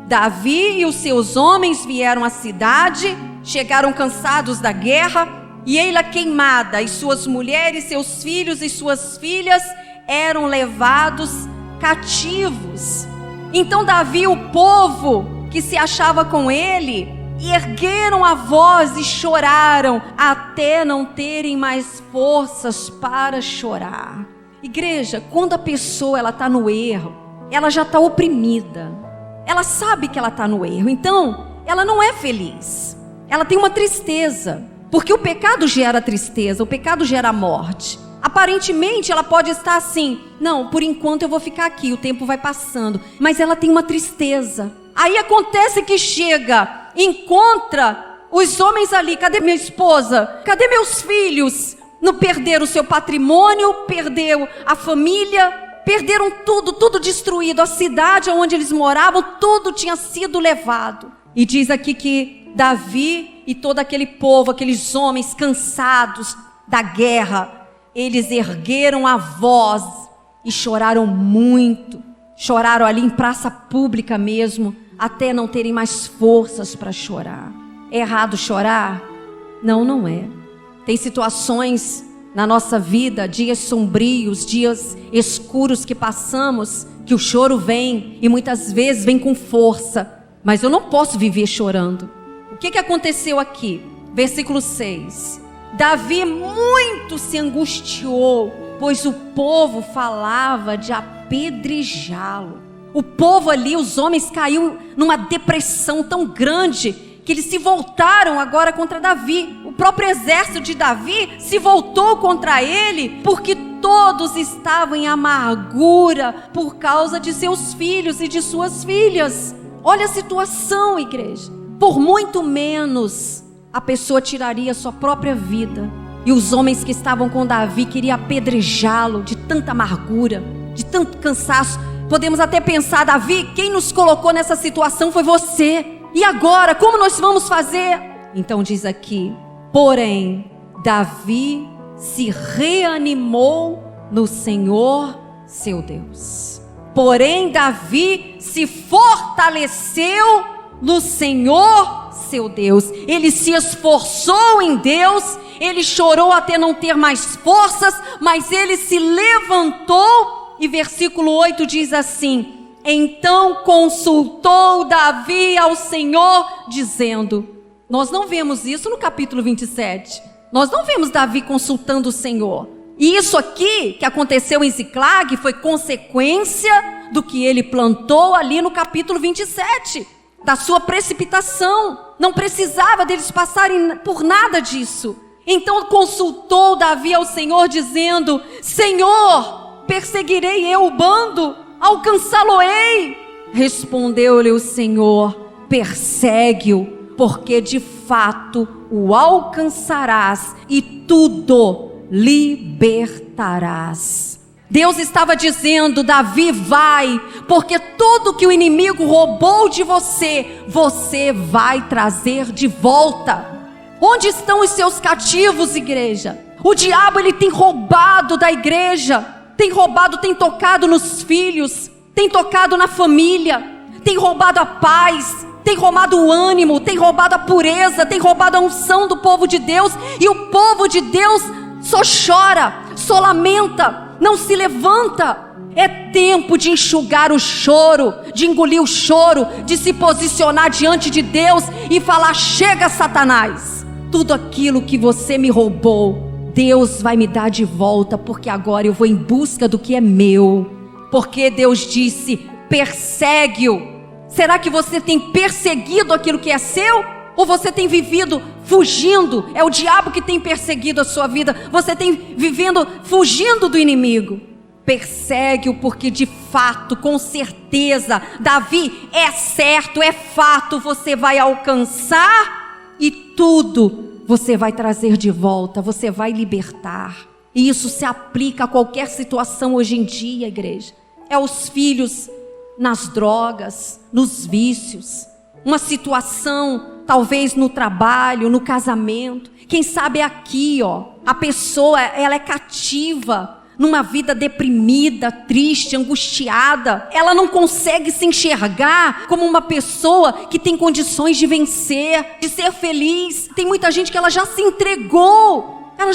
Davi e os seus homens vieram à cidade, chegaram cansados da guerra, e ei-la queimada, e suas mulheres, seus filhos e suas filhas eram levados cativos. Então Davi e o povo que se achava com ele ergueram a voz e choraram até não terem mais forças para chorar. Igreja, quando a pessoa ela está no erro, ela já está oprimida, ela sabe que ela está no erro, então ela não é feliz, ela tem uma tristeza. Porque o pecado gera tristeza, o pecado gera morte. Aparentemente ela pode estar assim: não, por enquanto eu vou ficar aqui, o tempo vai passando. Mas ela tem uma tristeza. Aí acontece que chega, encontra os homens ali: cadê minha esposa? Cadê meus filhos? Não perderam o seu patrimônio, perdeu a família, perderam tudo destruído. A cidade onde eles moravam, tudo tinha sido levado. E diz aqui que Davi e todo aquele povo, aqueles homens cansados da guerra, eles ergueram a voz e choraram muito. Choraram ali em praça pública mesmo, até não terem mais forças para chorar. É errado chorar? Não, não é. Tem situações na nossa vida, dias sombrios, dias escuros que passamos, que o choro vem, e muitas vezes vem com força. Mas eu não posso viver chorando. O que aconteceu aqui? Versículo 6. Davi muito se angustiou, pois o povo falava de apedrejá-lo. O povo ali, os homens, caiu numa depressão tão grande que eles se voltaram agora contra Davi. O próprio exército de Davi se voltou contra ele, porque todos estavam em amargura por causa de seus filhos e de suas filhas. Olha a situação, igreja. Por muito menos a pessoa tiraria sua própria vida. E os homens que estavam com Davi queriam apedrejá-lo de tanta amargura, de tanto cansaço. Podemos até pensar: Davi, quem nos colocou nessa situação foi você. E agora, como nós vamos fazer? Então diz aqui: porém, Davi se reanimou no Senhor seu Deus. Porém, Davi se fortaleceu no Senhor seu Deus. Ele se esforçou em Deus, ele chorou até não ter mais forças, mas ele se levantou, e versículo 8 diz assim: então consultou Davi ao Senhor, dizendo... Nós não vemos isso no capítulo 27. Nós não vemos Davi consultando o Senhor. E isso aqui, que aconteceu em Ziclag, foi consequência do que ele plantou ali no capítulo 27. Da sua precipitação. Não precisava deles passarem por nada disso. Então consultou Davi ao Senhor, dizendo: Senhor, perseguirei eu o bando? Alcançá-lo-ei? Respondeu-lhe o Senhor: persegue-o, porque de fato o alcançarás e tudo libertarás. Deus estava dizendo: Davi, vai, porque tudo que o inimigo roubou de você, você vai trazer de volta. Onde estão os seus cativos, igreja? O diabo, ele tem roubado da igreja, tem roubado, tem tocado nos filhos, tem tocado na família, tem roubado a paz, tem roubado o ânimo, tem roubado a pureza, tem roubado a unção do povo de Deus. E o povo de Deus só chora, só lamenta, não se levanta. É tempo de enxugar o choro, de engolir o choro, de se posicionar diante de Deus e falar: chega, Satanás, tudo aquilo que você me roubou, Deus vai me dar de volta, porque agora eu vou em busca do que é meu. Porque Deus disse: persegue-o. Será que você tem perseguido aquilo que é seu? Ou você tem vivido fugindo? É o diabo que tem perseguido a sua vida. Você tem vivendo fugindo do inimigo. Persegue-o, porque de fato, com certeza, Davi, é certo, é fato, você vai alcançar e tudo você vai trazer de volta, você vai libertar. E isso se aplica a qualquer situação hoje em dia, igreja. É os filhos nas drogas, nos vícios, uma situação talvez no trabalho, no casamento. Quem sabe aqui, a pessoa, ela é cativa numa vida deprimida, triste, angustiada. Ela não consegue se enxergar como uma pessoa que tem condições de vencer, de ser feliz. Tem muita gente que ela já se entregou. Eu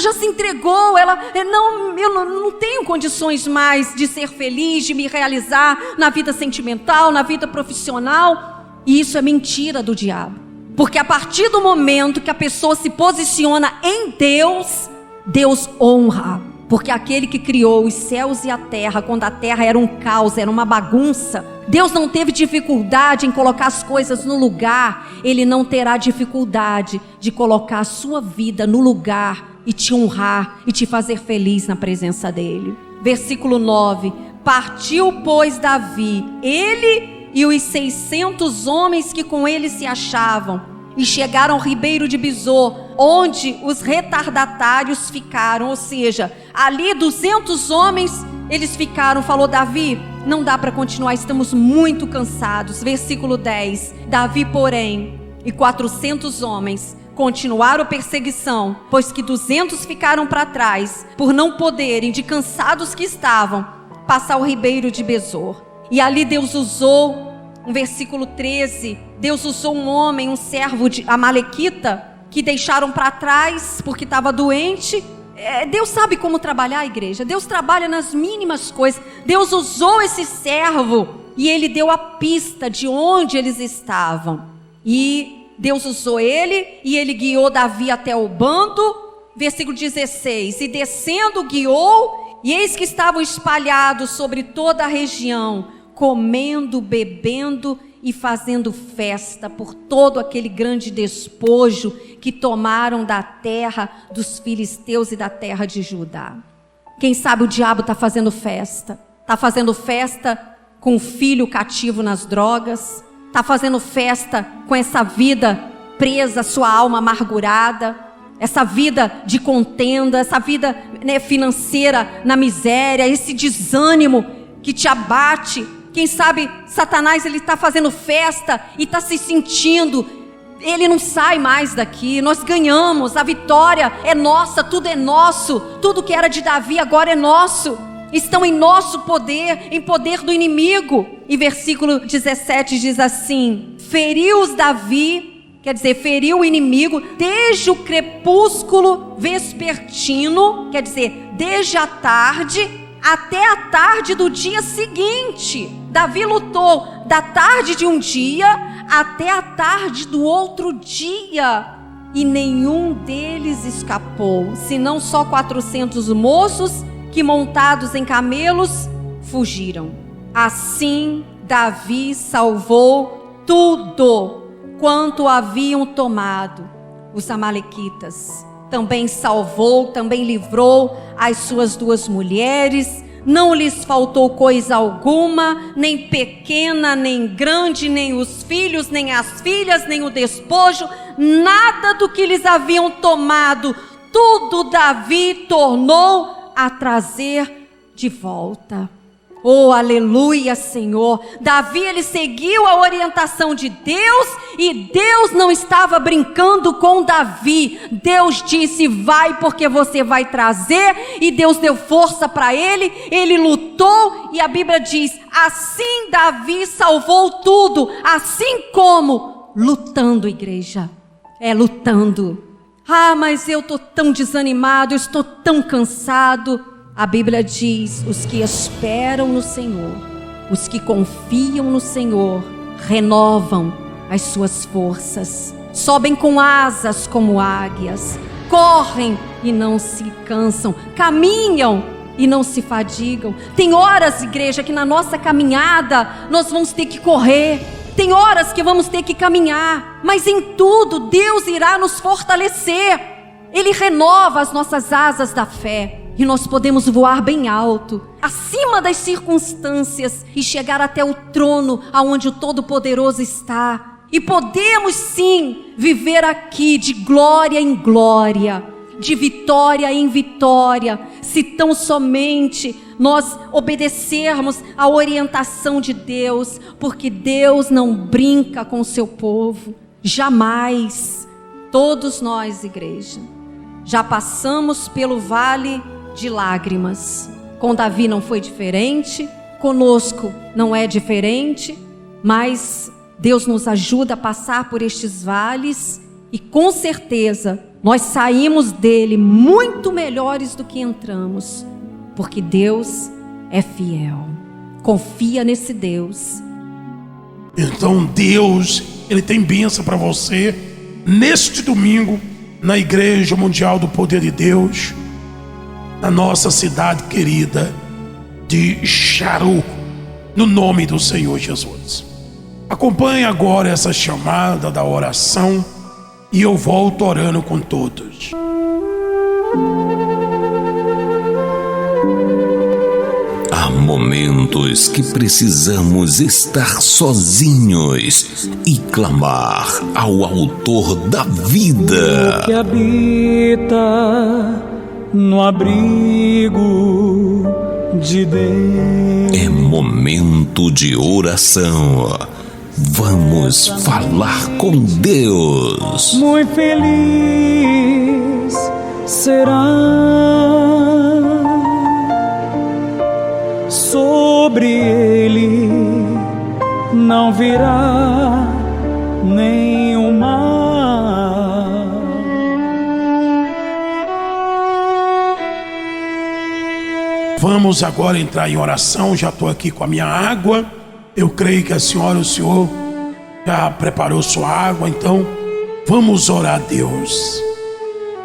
não tenho condições mais de ser feliz, de me realizar na vida sentimental, na vida profissional. E isso é mentira do diabo. Porque a partir do momento que a pessoa se posiciona em Deus, Deus honra. Porque aquele que criou os céus e a terra, quando a terra era um caos, era uma bagunça, Deus não teve dificuldade em colocar as coisas no lugar. Ele não terá dificuldade de colocar a sua vida no lugar e te honrar e te fazer feliz na presença dele. Versículo 9: partiu, pois, Davi, ele e os 600 homens que com ele se achavam, e chegaram ao ribeiro de Besor, onde os retardatários ficaram. Ou seja, ali 200 homens, eles ficaram. Falou Davi: não dá para continuar, estamos muito cansados. Versículo 10: Davi, porém, e 400 homens continuaram a perseguição, pois que 200 ficaram para trás, por não poderem, de cansados que estavam, passar o ribeiro de Besor. E ali Deus usou, no versículo 13, Deus usou um homem, um servo de Amalequita, que deixaram para trás porque estava doente. Deus sabe como trabalhar, a igreja. Deus trabalha nas mínimas coisas. Deus usou esse servo e ele deu a pista de onde eles estavam. E Deus usou ele e ele guiou Davi até o bando. Versículo 16: e descendo guiou, e eis que estavam espalhados sobre toda a região, comendo, bebendo e fazendo festa por todo aquele grande despojo que tomaram da terra dos filisteus e da terra de Judá. Quem sabe o diabo está fazendo festa. Está fazendo festa com o filho cativo nas drogas. Está fazendo festa com essa vida presa, sua alma amargurada, essa vida de contenda, essa vida financeira na miséria, esse desânimo que te abate. Quem sabe Satanás, ele está fazendo festa e está se sentindo, ele não sai mais daqui. Nós ganhamos, a vitória é nossa, tudo é nosso, tudo que era de Davi agora é nosso. Estão em nosso poder, em poder do inimigo. E versículo 17 diz assim: feriu-os Davi, quer dizer, feriu o inimigo desde o crepúsculo vespertino, quer dizer, desde a tarde até a tarde do dia seguinte. Davi lutou da tarde de um dia até a tarde do outro dia, e nenhum deles escapou, senão só 400 moços que, montados em camelos, fugiram. Assim Davi salvou tudo quanto haviam tomado os amalequitas. Também salvou, também livrou as suas 2 mulheres. Não lhes faltou coisa alguma, nem pequena, nem grande, nem os filhos, nem as filhas, nem o despojo, nada do que lhes haviam tomado, tudo Davi tornou a trazer de volta. Oh, aleluia, Senhor. Davi, ele seguiu a orientação de Deus, e Deus não estava brincando com Davi. Deus disse: vai, porque você vai trazer, e Deus deu força para ele, ele lutou, e a Bíblia diz: assim Davi salvou tudo, assim como lutando, igreja, lutando. Ah, mas eu estou tão desanimado, eu estou tão cansado. A Bíblia diz: os que esperam no Senhor, os que confiam no Senhor, renovam as suas forças, sobem com asas como águias, correm e não se cansam, caminham e não se fadigam. Tem horas, igreja, que na nossa caminhada nós vamos ter que correr, tem horas que vamos ter que caminhar, mas em tudo Deus irá nos fortalecer. Ele renova as nossas asas da fé, e nós podemos voar bem alto, acima das circunstâncias, e chegar até o trono aonde o Todo-Poderoso está. E podemos sim viver aqui de glória em glória, de vitória em vitória, se tão somente nós obedecermos à orientação de Deus, porque Deus não brinca com o seu povo, jamais. Todos nós, igreja, já passamos pelo vale de lágrimas. Com Davi não foi diferente, conosco não é diferente, mas Deus nos ajuda a passar por estes vales, e com certeza nós saímos dele muito melhores do que entramos, porque Deus é fiel. Confia nesse Deus. Então Deus, ele tem bênção para você neste domingo, na Igreja Mundial do Poder de Deus, na nossa cidade querida de Jaru, no nome do Senhor Jesus. Acompanhe agora essa chamada da oração, e eu volto orando com todos. Há momentos que precisamos estar sozinhos e clamar ao Autor da vida. O que habita no abrigo de Deus. É momento de oração. Vamos falar com Deus. Muito feliz será, sobre ele não virá nenhum mal. Vamos agora entrar em oração. Já estou aqui com a minha água. Eu creio que a senhora e o senhor já preparou sua água, então vamos orar a Deus.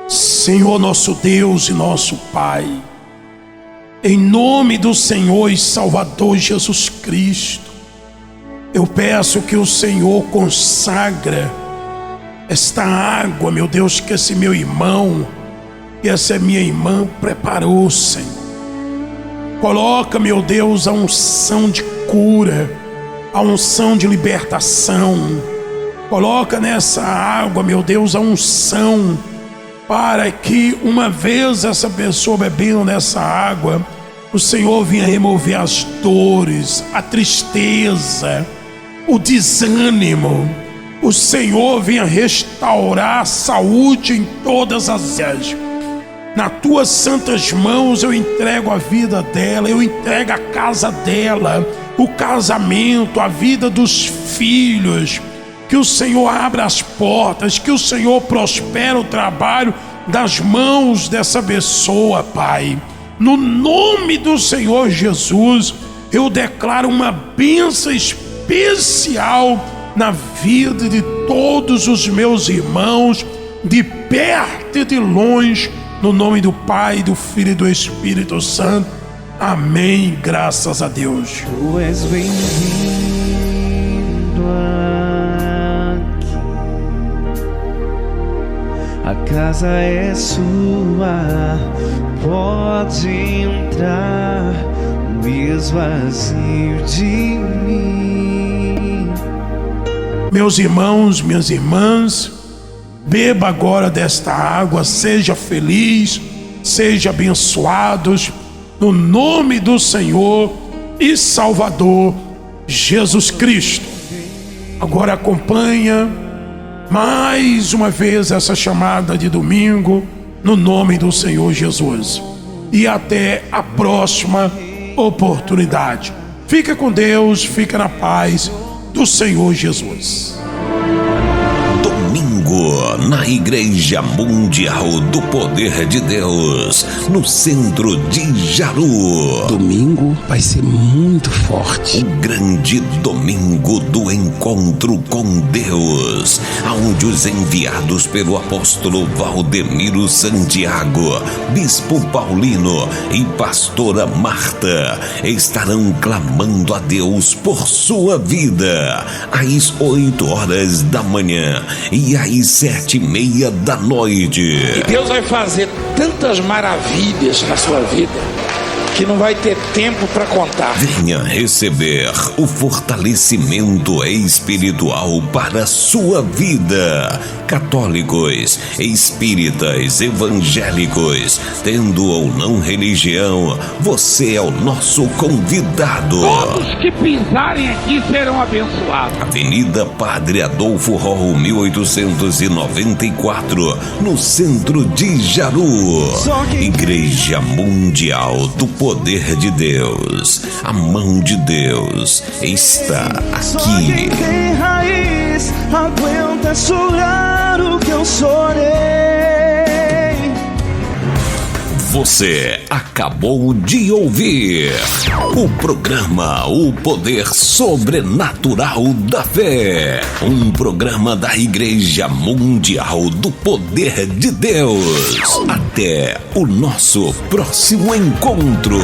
Senhor, nosso Deus e nosso Pai, em nome do Senhor e Salvador Jesus Cristo, eu peço que o Senhor consagra esta água, meu Deus, que esse meu irmão e essa minha irmã preparou, Senhor. Coloca, meu Deus, a unção de cura, a unção de libertação. Coloca nessa água, meu Deus, a unção, para que uma vez essa pessoa bebendo nessa água, o Senhor venha remover as dores, a tristeza, o desânimo. O Senhor venha restaurar a saúde em todas as áreas. Nas tuas santas mãos eu entrego a vida dela, eu entrego a casa dela, o casamento, a vida dos filhos. que o Senhor abra as portas, que o Senhor prospere o trabalho das mãos dessa pessoa, Pai. No nome do Senhor Jesus, eu declaro uma bênção especial na vida de todos os meus irmãos, de perto e de longe, no nome do Pai, do Filho e do Espírito Santo. Amém, graças a Deus. Tu és bem-vindo aqui, a casa é sua, pode entrar, o esvazio de mim. Meus irmãos, minhas irmãs, beba agora desta água, seja feliz, seja abençoados, no nome do Senhor e Salvador Jesus Cristo. Agora acompanha mais uma vez essa chamada de domingo, no nome do Senhor Jesus. E até a próxima oportunidade. Fica com Deus, fica na paz do Senhor Jesus. Domingo, na Igreja Mundial do Poder de Deus, no centro de Jaru. Domingo vai ser muito forte. O grande domingo do encontro com Deus, onde os enviados pelo apóstolo Valdemiro Santiago, bispo Paulino e pastora Marta estarão clamando a Deus por sua vida, às 8 horas da manhã e às 7:30 da noite. E Deus vai fazer tantas maravilhas na sua vida que não vai ter tempo para contar. Venha receber o fortalecimento espiritual para a sua vida. Católicos, espíritas, evangélicos, tendo ou não religião, você é o nosso convidado. Todos que pisarem aqui serão abençoados. Avenida Padre Adolfo Roll, 1894, no centro de Jaru. Igreja Mundial do Poder de Deus. A mão de Deus está aqui. Tem raiz, aguenta chorar o que eu chorei. Você acabou de ouvir o programa O Poder Sobrenatural da Fé, um programa da Igreja Mundial do Poder de Deus. Até o nosso próximo encontro.